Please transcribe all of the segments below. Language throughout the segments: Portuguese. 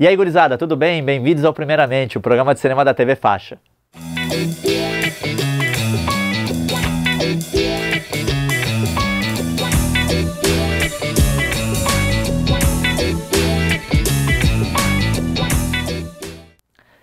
E aí, gurizada, tudo bem? Bem-vindos ao Primeiramente, o programa de cinema da TV Faixa.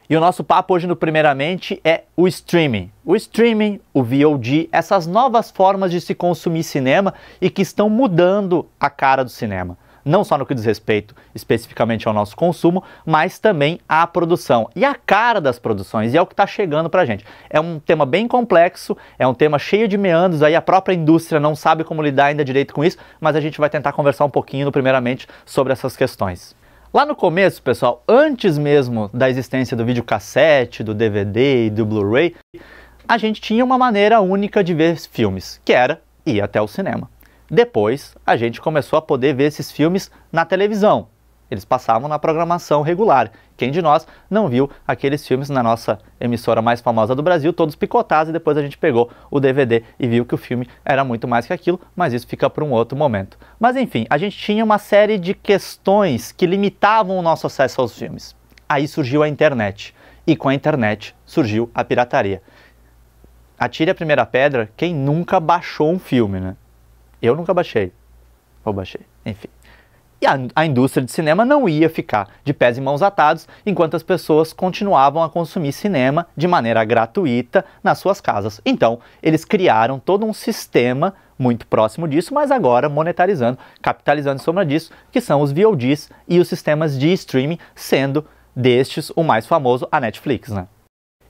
E o nosso papo hoje no Primeiramente é o streaming. O streaming, o VOD, essas novas formas de se consumir cinema e que estão mudando a cara do cinema. Não só no que diz respeito especificamente ao nosso consumo, mas também à produção e à cara das produções, e é o que está chegando para a gente. É um tema bem complexo, é um tema cheio de meandros, aí a própria indústria não sabe como lidar ainda direito com isso, mas a gente vai tentar conversar um pouquinho, primeiramente, sobre essas questões. Lá no começo, pessoal, antes mesmo da existência do videocassete, do DVD e do Blu-ray, a gente tinha uma maneira única de ver filmes, que era ir até o cinema. Depois, a gente começou a poder ver esses filmes na televisão. Eles passavam na programação regular. Quem de nós não viu aqueles filmes na nossa emissora mais famosa do Brasil, todos picotados, e depois a gente pegou o DVD e viu que o filme era muito mais que aquilo, mas isso fica para um outro momento. Mas enfim, a gente tinha uma série de questões que limitavam o nosso acesso aos filmes. Aí surgiu a internet, e com a internet surgiu a pirataria. Atire a primeira pedra quem nunca baixou um filme, né? Eu nunca baixei, ou baixei, enfim. E a indústria de cinema não ia ficar de pés e mãos atados enquanto as pessoas continuavam a consumir cinema de maneira gratuita nas suas casas. Então, eles criaram todo um sistema muito próximo disso, mas agora monetarizando, capitalizando em cima disso, que são os VODs e os sistemas de streaming, sendo destes o mais famoso a Netflix, né?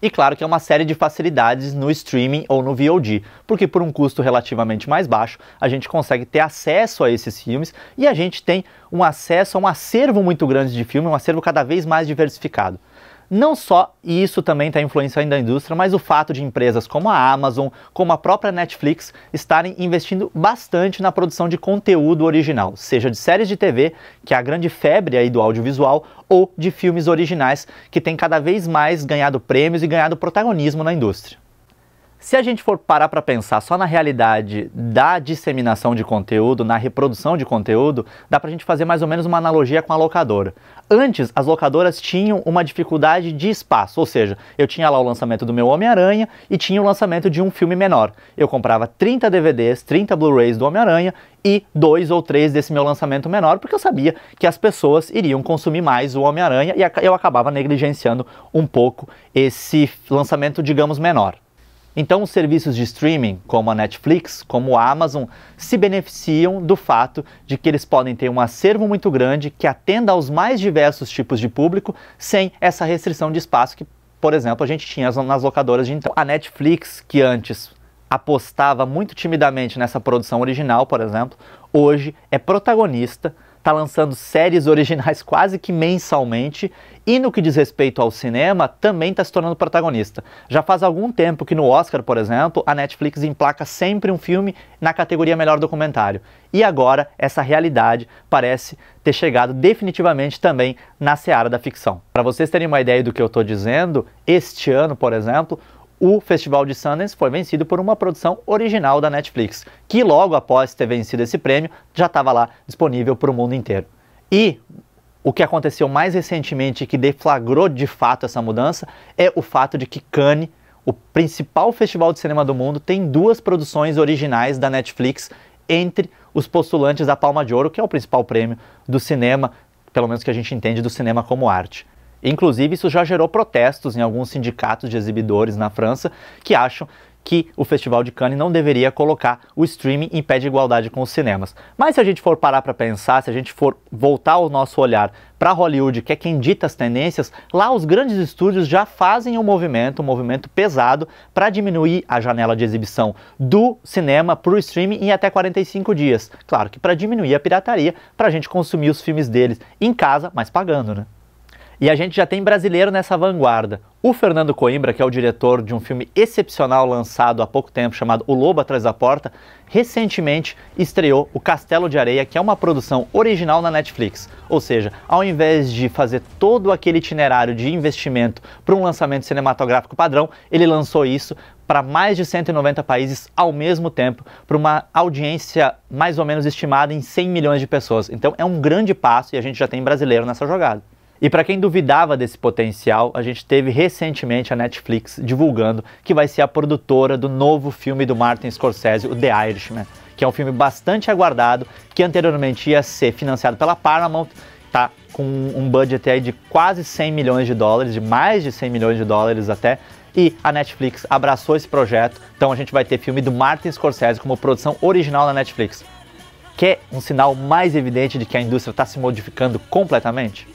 E claro que é uma série de facilidades no streaming ou no VOD, porque por um custo relativamente mais baixo, a gente consegue ter acesso a esses filmes e a gente tem um acesso a um acervo muito grande de filme, um acervo cada vez mais diversificado. Não só, e isso também está influenciando a indústria, mas o fato de empresas como a Amazon, como a própria Netflix, estarem investindo bastante na produção de conteúdo original, seja de séries de TV, que é a grande febre aí do audiovisual, ou de filmes originais, que tem cada vez mais ganhado prêmios e ganhado protagonismo na indústria. Se a gente for parar para pensar só na realidade da disseminação de conteúdo, na reprodução de conteúdo, dá para a gente fazer mais ou menos uma analogia com a locadora. Antes, as locadoras tinham uma dificuldade de espaço, ou seja, eu tinha lá o lançamento do meu Homem-Aranha e tinha o lançamento de um filme menor. Eu comprava 30 DVDs, 30 Blu-rays do Homem-Aranha e 2 ou 3 desse meu lançamento menor, porque eu sabia que as pessoas iriam consumir mais o Homem-Aranha e eu acabava negligenciando um pouco esse lançamento, digamos, menor. Então os serviços de streaming, como a Netflix, como a Amazon, se beneficiam do fato de que eles podem ter um acervo muito grande que atenda aos mais diversos tipos de público, sem essa restrição de espaço que, por exemplo, a gente tinha nas locadoras de então. A Netflix, que antes apostava muito timidamente nessa produção original, por exemplo, hoje é protagonista, está lançando séries originais quase que mensalmente e no que diz respeito ao cinema também está se tornando protagonista. Já faz algum tempo que no Oscar, por exemplo, a Netflix emplaca sempre um filme na categoria Melhor Documentário. E agora essa realidade parece ter chegado definitivamente também na seara da ficção. Para vocês terem uma ideia do que eu estou dizendo, este ano, por exemplo, o Festival de Sundance foi vencido por uma produção original da Netflix, que logo após ter vencido esse prêmio, já estava lá disponível para o mundo inteiro. E o que aconteceu mais recentemente que deflagrou de fato essa mudança é o fato de que Cannes, o principal festival de cinema do mundo, tem 2 produções originais da Netflix entre os postulantes da Palma de Ouro, que é o principal prêmio do cinema, pelo menos que a gente entende do cinema como arte. Inclusive, isso já gerou protestos em alguns sindicatos de exibidores na França que acham que o Festival de Cannes não deveria colocar o streaming em pé de igualdade com os cinemas. Mas se a gente for parar para pensar, se a gente for voltar o nosso olhar para Hollywood, que é quem dita as tendências, lá os grandes estúdios já fazem um movimento pesado para diminuir a janela de exibição do cinema para o streaming em até 45 dias. Claro que para diminuir a pirataria, para a gente consumir os filmes deles em casa, mas pagando, né? E a gente já tem brasileiro nessa vanguarda. O Fernando Coimbra, que é o diretor de um filme excepcional lançado há pouco tempo, chamado O Lobo Atrás da Porta, recentemente estreou O Castelo de Areia, que é uma produção original na Netflix. Ou seja, ao invés de fazer todo aquele itinerário de investimento para um lançamento cinematográfico padrão, ele lançou isso para mais de 190 países ao mesmo tempo, para uma audiência mais ou menos estimada em 100 milhões de pessoas. Então é um grande passo e a gente já tem brasileiro nessa jogada. E para quem duvidava desse potencial, a gente teve recentemente a Netflix divulgando que vai ser a produtora do novo filme do Martin Scorsese, o The Irishman, que é um filme bastante aguardado, que anteriormente ia ser financiado pela Paramount, tá com um budget aí de quase 100 milhões de dólares, de mais de 100 milhões de dólares até, e a Netflix abraçou esse projeto, então a gente vai ter filme do Martin Scorsese como produção original na Netflix. Quer um sinal mais evidente de que a indústria está se modificando completamente?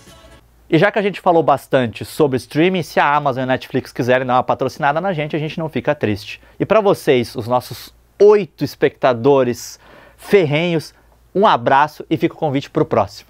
E já que a gente falou bastante sobre streaming, se a Amazon e a Netflix quiserem dar uma patrocinada na gente, a gente não fica triste. E para vocês, os nossos 8 espectadores ferrenhos, um abraço e fica o convite para o próximo.